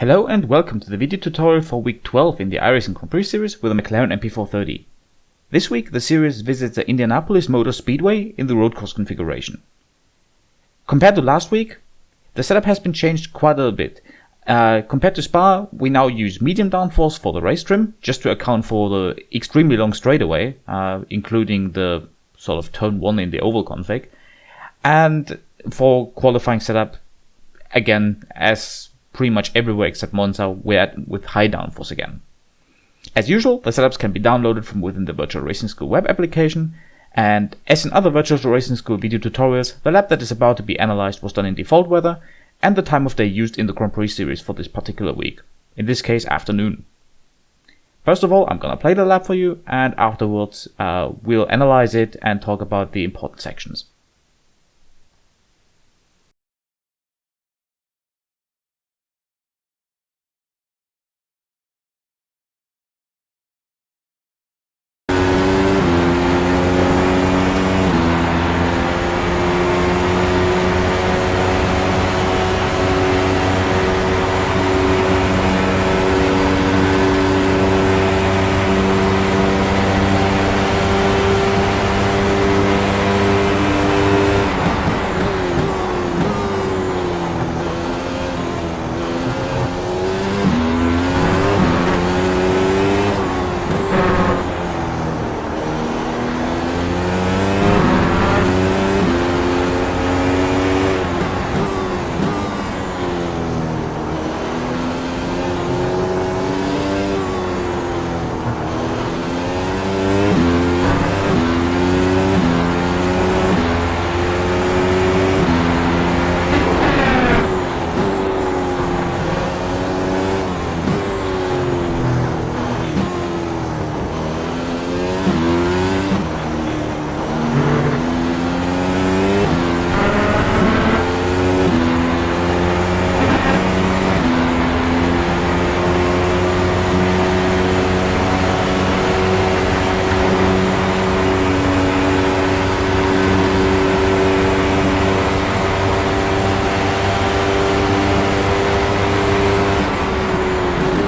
Hello and welcome to the video tutorial for week 12 in the iRacing Grand Prix series with a McLaren MP4-30. This week the series visits the Indianapolis Motor Speedway in the road course configuration. Compared to last week, the setup has been changed quite a little bit. Compared to Spa, we now use medium downforce for the race trim, just to account for the extremely long straightaway, including the sort of turn 1 in the oval config. And for qualifying setup, again, as pretty much everywhere except Monza, we're with high downforce again. As usual, the setups can be downloaded from within the Virtual Racing School web application, and as in other Virtual Racing School video tutorials, the lap that is about to be analyzed was done in default weather, and the time of day used in the Grand Prix series for this particular week, in this case afternoon. First of all, I'm gonna play the lap for you, and afterwards we'll analyze it and talk about the important sections.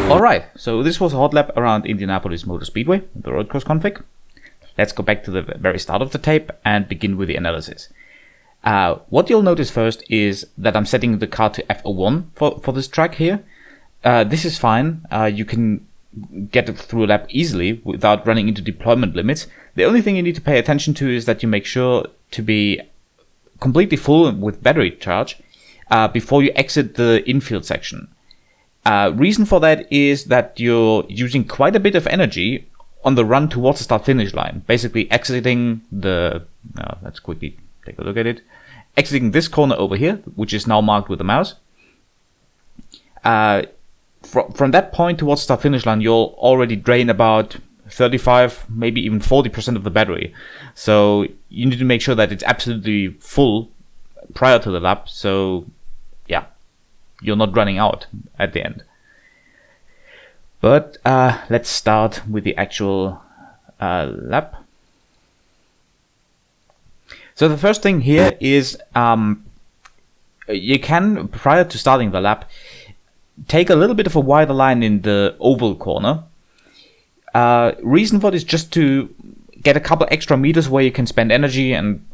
Alright, so this was a hot lap around Indianapolis Motor Speedway, the road course config. Let's go back to the very start of the tape and begin with the analysis. What you'll notice first is that I'm setting the car to F01 for this track here. This is fine, you can get it through a lap easily without running into deployment limits. The only thing you need to pay attention to is that you make sure to be completely full with battery charge before you exit the infield section. Reason for that is that you're using quite a bit of energy on the run towards the start-finish line. Basically exiting the... let's quickly take a look at it. Exiting this corner over here, which is now marked with the mouse. From that point towards the start-finish line, you'll already drain about 35, maybe even 40% of the battery. So you need to make sure that it's absolutely full prior to the lap. So, yeah. You're not running out at the end. But let's start with the actual lap. So the first thing here is you can, prior to starting the lap, take a little bit of a wider line in the oval corner. Reason for this, just to get a couple extra meters where you can spend energy and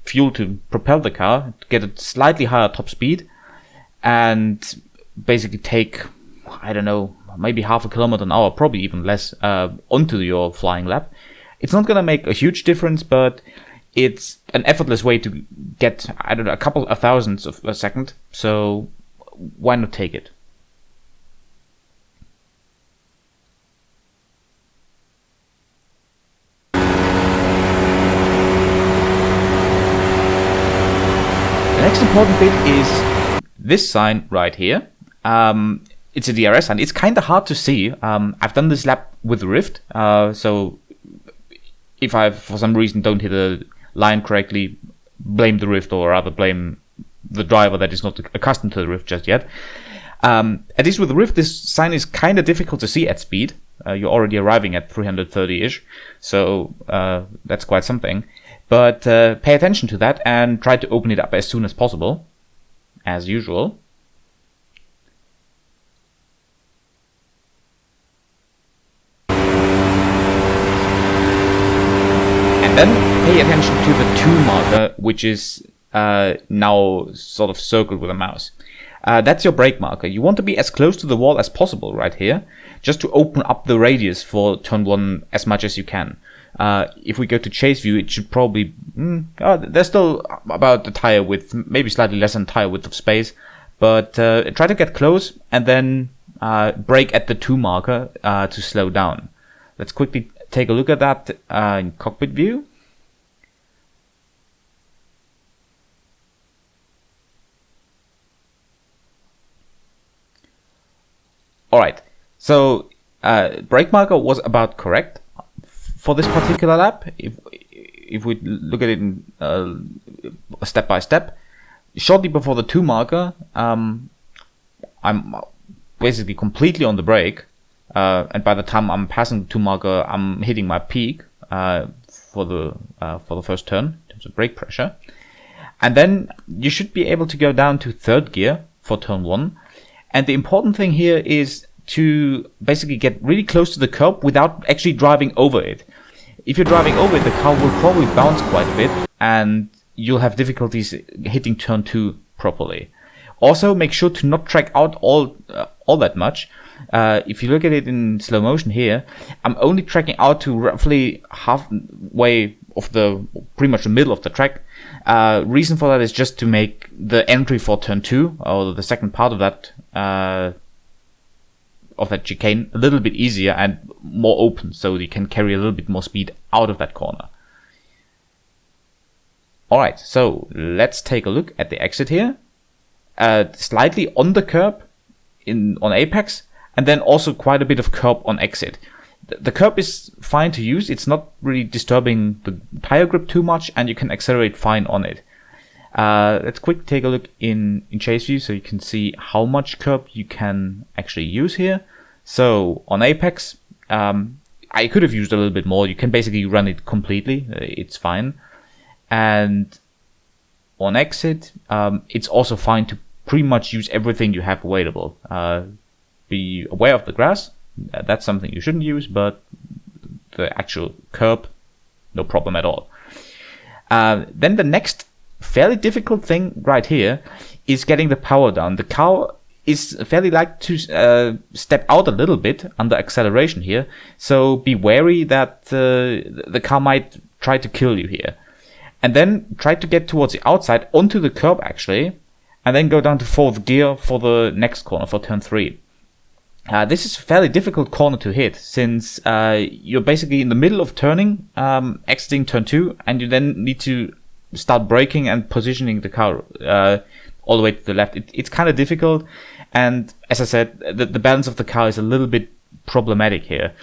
fuel to propel the car, to get a slightly higher top speed. And basically take, I don't know, maybe half a kilometer an hour, probably even less, onto your flying lap. It's not going to make a huge difference, but it's an effortless way to get, I don't know, a couple of thousandths of a second. So why not take it? The next important bit is this sign right here. It's a DRS sign. It's kind of hard to see. I've done this lap with Rift, so if I, for some reason, don't hit a line correctly, blame the Rift, or rather blame the driver that is not accustomed to the Rift just yet. At least with the Rift, this sign is kind of difficult to see at speed. You're already arriving at 330-ish, so that's quite something. But pay attention to that and try to open it up as soon as possible, as usual. then pay attention to the 2 marker, which is now sort of circled with a mouse. That's your brake marker. You want to be as close to the wall as possible right here, just to open up the radius for turn 1 as much as you can. If we go to chase view, it should probably... there's still about the tire width, maybe slightly less than tire width of space, but try to get close and then brake at the 2 marker to slow down. Let's quickly take a look at that in cockpit view. Alright, so brake marker was about correct for this particular lap. If we look at it in, step by step, shortly before the 2 marker, I'm basically completely on the brake, and by the time I'm passing the 2 marker, I'm hitting my peak for the first turn in terms of brake pressure, and then you should be able to go down to 3rd gear for turn 1. And the important thing here is to basically get really close to the curb without actually driving over it. If you're driving over it, the car will probably bounce quite a bit and you'll have difficulties hitting turn 2 properly. Also, make sure to not track out all that much. If you look at it in slow motion here, I'm only tracking out to roughly halfway of pretty much the middle of the track. Reason for that is just to make the entry for turn 2, or the second part of that chicane, a little bit easier and more open, so you can carry a little bit more speed out of that corner. Alright, so let's take a look at the exit here. Slightly on the curb on apex, and then also quite a bit of curb on exit. The curb is fine to use, it's not really disturbing the tire grip too much, and you can accelerate fine on it. Let's quickly take a look in chase view so you can see how much curb you can actually use here. So on apex, I could have used a little bit more. You can basically run it completely, it's fine. And on exit, it's also fine to pretty much use everything you have available. Be aware of the grass. That's something you shouldn't use, but the actual curb, no problem at all. Then the next fairly difficult thing right here is getting the power down. The car is fairly like to step out a little bit under acceleration here, so be wary that the car might try to kill you here. And then try to get towards the outside, onto the curb actually, and then go down to 4th gear for the next corner, for turn 3. This is a fairly difficult corner to hit, since you're basically in the middle of turning, exiting turn 2, and you then need to start braking and positioning the car all the way to the left. It's kind of difficult, and as I said, the balance of the car is a little bit problematic here.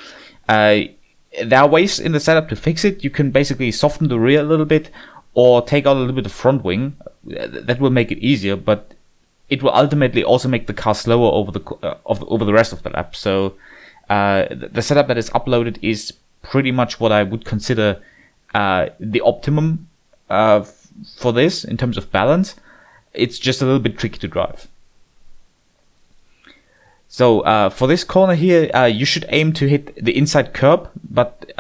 There are ways in the setup to fix it. You can basically soften the rear a little bit, or take out a little bit of front wing. That will make it easier, but it will ultimately also make the car slower over the rest of the lap. So the setup that is uploaded is pretty much what I would consider the optimum for this in terms of balance. It's just a little bit tricky to drive. So for this corner here, you should aim to hit the inside curb, but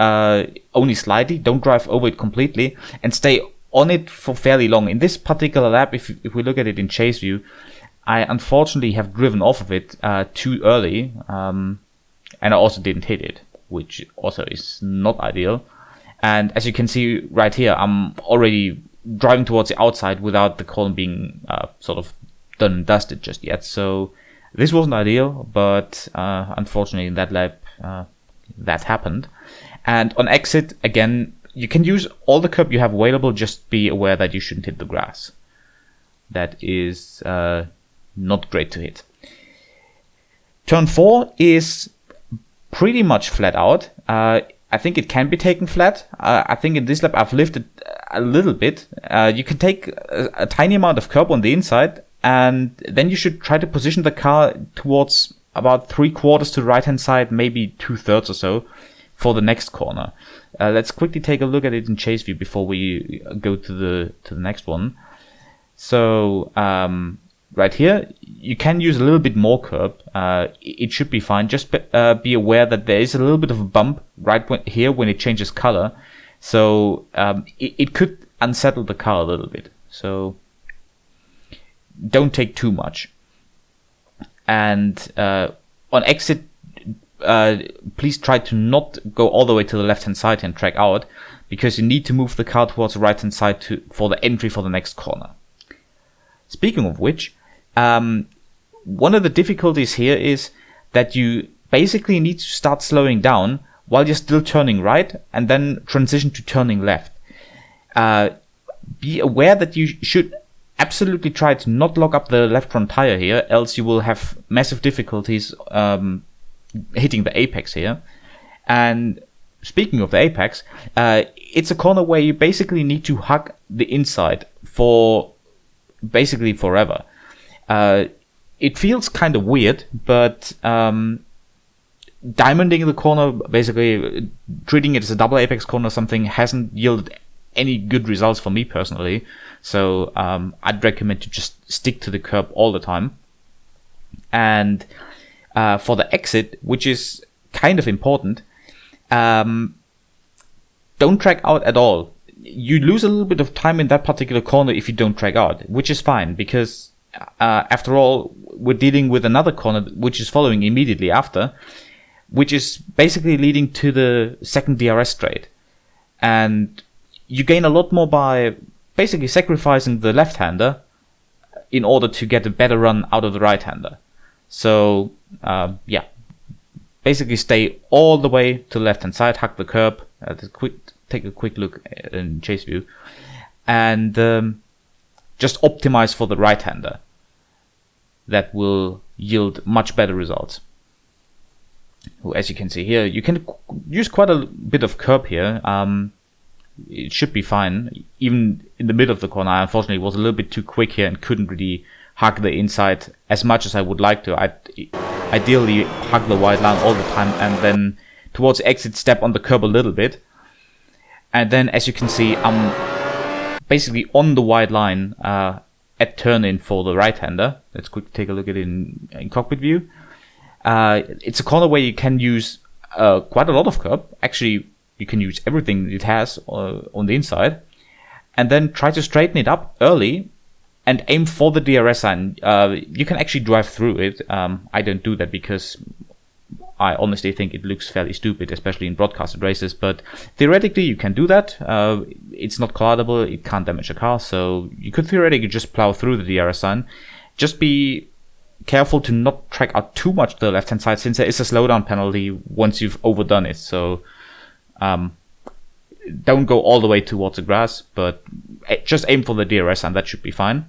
only slightly. Don't drive over it completely, and stay on it for fairly long. In this particular lap, if we look at it in chase view, I unfortunately have driven off of it too early, and I also didn't hit it, which also is not ideal. And as you can see right here, I'm already driving towards the outside without the corner being sort of done and dusted just yet. So this wasn't ideal, but unfortunately in that lap that happened. And on exit, again, you can use all the curb you have available, just be aware that you shouldn't hit the grass. That is not great to hit. Turn 4 is pretty much flat out. I think it can be taken flat. I think in this lap I've lifted a little bit. You can take a tiny amount of curb on the inside, and then you should try to position the car towards about 3/4 to the right hand side, maybe 2/3 or so, for the next corner. Let's quickly take a look at it in chase view before we go to the next one. So right here, you can use a little bit more curb. It should be fine. Just be aware that there is a little bit of a bump right here when it changes color. So it could unsettle the car a little bit. So don't take too much. And on exit, please try to not go all the way to the left hand side and track out, because you need to move the car towards the right hand side for the entry for the next corner. Speaking of which, one of the difficulties here is that you basically need to start slowing down while you're still turning right, and then transition to turning left. Be aware that you should absolutely try to not lock up the left front tire here, else you will have massive difficulties hitting the apex here. And speaking of the apex, it's a corner where you basically need to hug the inside for basically forever. It feels kind of weird, but diamonding the corner, basically treating it as a double apex corner or something, hasn't yielded any good results for me personally. So I'd recommend to just stick to the curb all the time. And for the exit, which is kind of important, don't track out at all. You lose a little bit of time in that particular corner if you don't track out, which is fine, because after all, we're dealing with another corner which is following immediately after, which is basically leading to the second DRS straight. And you gain a lot more by basically sacrificing the left-hander in order to get a better run out of the right-hander. So, yeah, basically stay all the way to the left-hand side, hug the curb, take a quick look in chase view, and just optimize for the right-hander. That will yield much better results. As you can see here, you can use quite a bit of curb here. It should be fine. Even in the middle of the corner, I unfortunately was a little bit too quick here and couldn't really hug the inside as much as I would like to. I'd ideally hug the white line all the time, and then towards exit step on the curb a little bit. And then, as you can see, I'm basically on the white line at turn-in for the right-hander. Let's quickly take a look at it in cockpit view. It's a corner where you can use quite a lot of curb. Actually, you can use everything it has on the inside, and then try to straighten it up early and aim for the DRS sign. You can actually drive through it. I don't do that because I honestly think it looks fairly stupid, especially in broadcasted races, but theoretically you can do that. It's not collidable, it can't damage a car, so you could theoretically just plow through the DRS sign. Just be careful to not track out too much to the left hand side, since there is a slowdown penalty once you've overdone it. So don't go all the way towards the grass, but just aim for the DRS and that should be fine.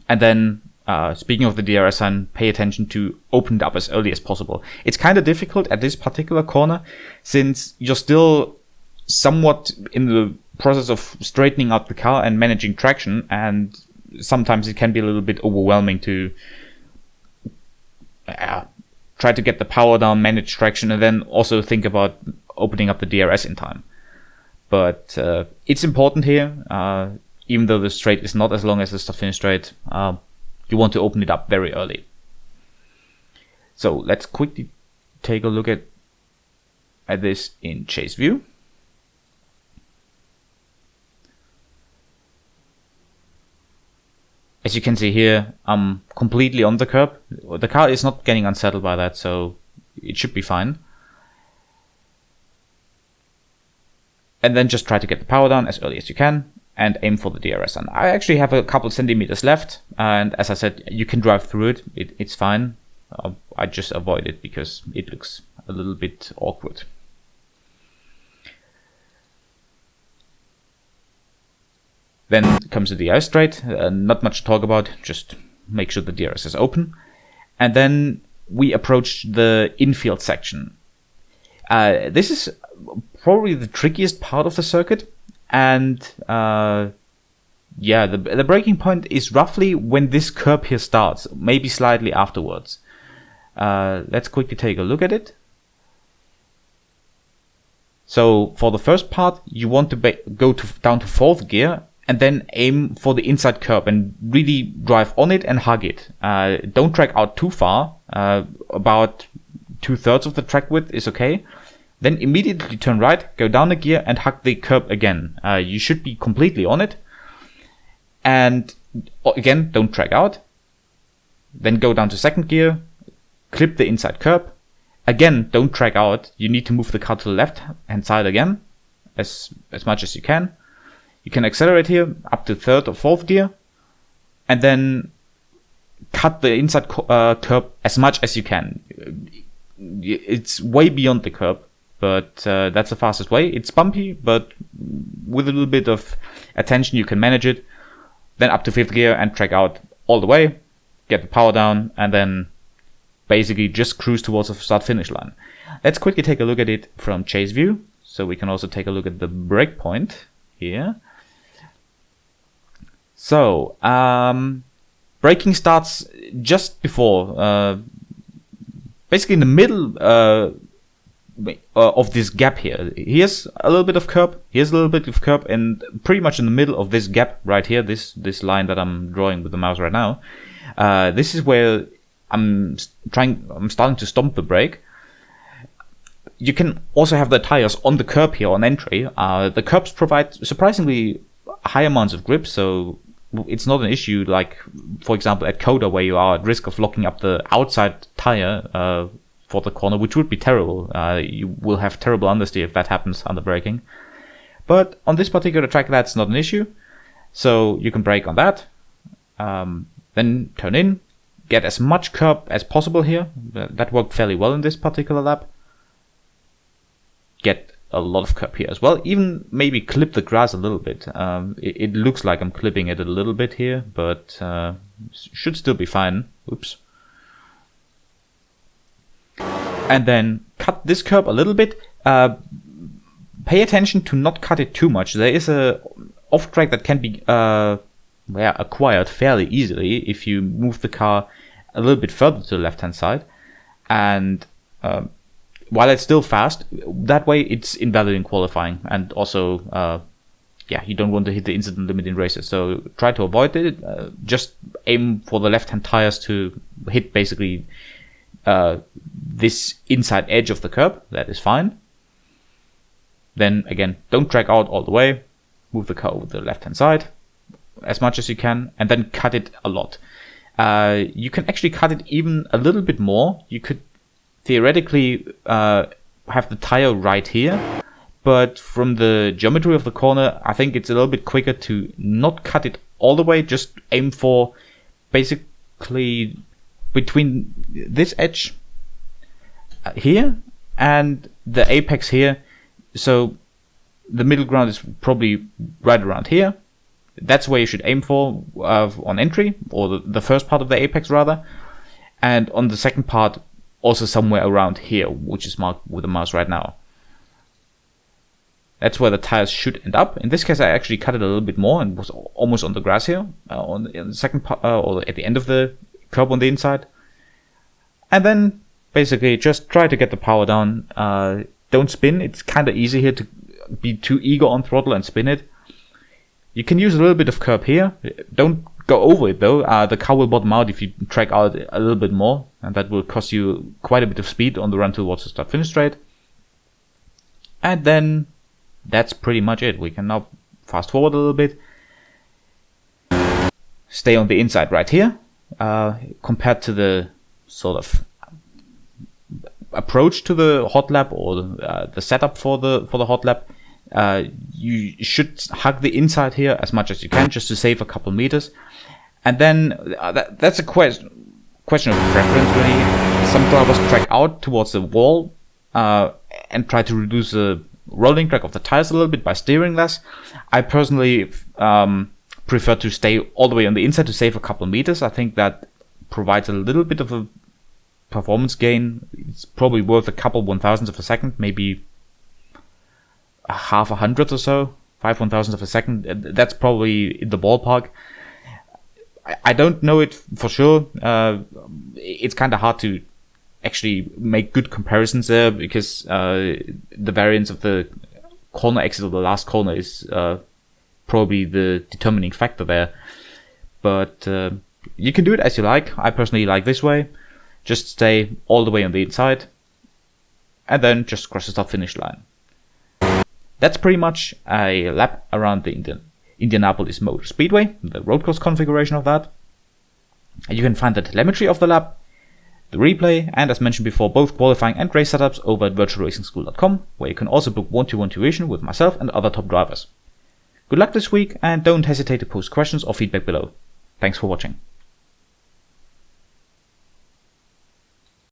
And then speaking of the DRS sign, pay attention to open it up as early as possible. It's kind of difficult at this particular corner, since you're still somewhat in the process of straightening out the car and managing traction, and sometimes it can be a little bit overwhelming to try to get the power down, manage traction, and then also think about opening up the DRS in time. But it's important here, even though the straight is not as long as the start finish straight, you want to open it up very early. So let's quickly take a look at this in chase view. As you can see here, I'm completely on the curb. The car is not getting unsettled by that, so it should be fine. And then just try to get the power down as early as you can and aim for the DRS. And I actually have a couple centimeters left, and as I said, you can drive through it. It's fine. I just avoid it because it looks a little bit awkward. Then comes the DRS straight. Not much to talk about. Just make sure the DRS is open. And then we approach the infield section. This is probably the trickiest part of the circuit. And yeah, the breaking point is roughly when this curb here starts, maybe slightly afterwards. Let's quickly take a look at it. So for the first part, you want to go down to 4th gear and then aim for the inside curb and really drive on it and hug it. Don't track out too far. About 2/3 of the track width is okay. Then immediately turn right, go down a gear and hug the curb again. You should be completely on it. And again, don't drag out. Then go down to second gear, clip the inside curb. Again, don't drag out. You need to move the car to the left hand side again, as much as you can. You can accelerate here up to third or fourth gear, and then cut the inside curb as much as you can. It's way beyond the curb, but that's the fastest way. It's bumpy, but with a little bit of attention you can manage it. Then up to fifth gear and drag out all the way, get the power down, and then basically just cruise towards the start-finish line. Let's quickly take a look at it from chase view, so we can also take a look at the break point here. So, braking starts just before, basically in the middle of this gap here. Here's a little bit of curb, here's a little bit of curb, and pretty much in the middle of this gap right here, this line that I'm drawing with the mouse right now, this is where I'm starting to stomp the brake. You can also have the tires on the curb here on entry. The curbs provide surprisingly high amounts of grip, so it's not an issue like, for example, at Coda, where you are at risk of locking up the outside tire for the corner, which would be terrible. You will have terrible understeer if that happens under braking. But on this particular track, that's not an issue. So you can brake on that, then turn in, get as much curb as possible here. That worked fairly well in this particular lap. Get a lot of curb here as well. Even maybe clip the grass a little bit. It looks like I'm clipping it a little bit here, but should still be fine. Oops. And then cut this curb a little bit. Pay attention to not cut it too much. There is a off track that can be acquired fairly easily if you move the car a little bit further to the left hand side. And while it's still fast, that way it's invalid in qualifying. And also, you don't want to hit the incident limit in races. So try to avoid it. Just aim for the left hand tires to hit basically this inside edge of the curb. That is fine. Then again, don't drag out all the way. Move the car over to the left hand side as much as you can, and then cut it a lot. You can actually cut it even a little bit more. You could theoretically have the tire right here, but from the geometry of the corner, I think it's a little bit quicker to not cut it all the way. Just aim for basically between this edge here and the apex here. So the middle ground is probably right around here. That's where you should aim for on entry, or the first part of the apex rather. And on the second part, also somewhere around here, which is marked with the mouse right now. That's where the tires should end up. In this case, I actually cut it a little bit more and was almost on the grass here, on the second part, or at the end of the curb on the inside. And then basically just try to get the power down. Don't spin. It's kind of easy here to be too eager on throttle and spin it. You can use a little bit of curb here. Don't go over it though. The car will bottom out if you drag out a little bit more, and that will cost you quite a bit of speed on the run towards the start finish straight. And then that's pretty much it. We can now fast forward a little bit. Stay on the inside right here. Compared to the sort of approach to the hot lap, or the setup for the hot lap, you should hug the inside here as much as you can, just to save a couple meters. And then that's a question of preference really. Some drivers drag out towards the wall and try to reduce the rolling drag of the tires a little bit by steering less. I personally prefer to stay all the way on the inside to save a couple meters. I think that provides a little bit of a performance gain. It's probably worth a couple 1,000ths of a second, maybe a half a hundredth or so, 5 1,000ths of a second. That's probably in the ballpark. I don't know it for sure. It's kind of hard to actually make good comparisons there, because the variance of the corner exit of the last corner is probably the determining factor there. But you can do it as you like. I personally like this way. Just stay all the way on the inside and then just cross the start finish line. That's pretty much a lap around the Indianapolis Motor Speedway, the road course configuration of that. And you can find the telemetry of the lap, the replay, and as mentioned before, both qualifying and race setups over at virtualracingschool.com, where you can also book one-to-one tuition with myself and other top drivers. Good luck this week, and don't hesitate to post questions or feedback below. Thanks for watching.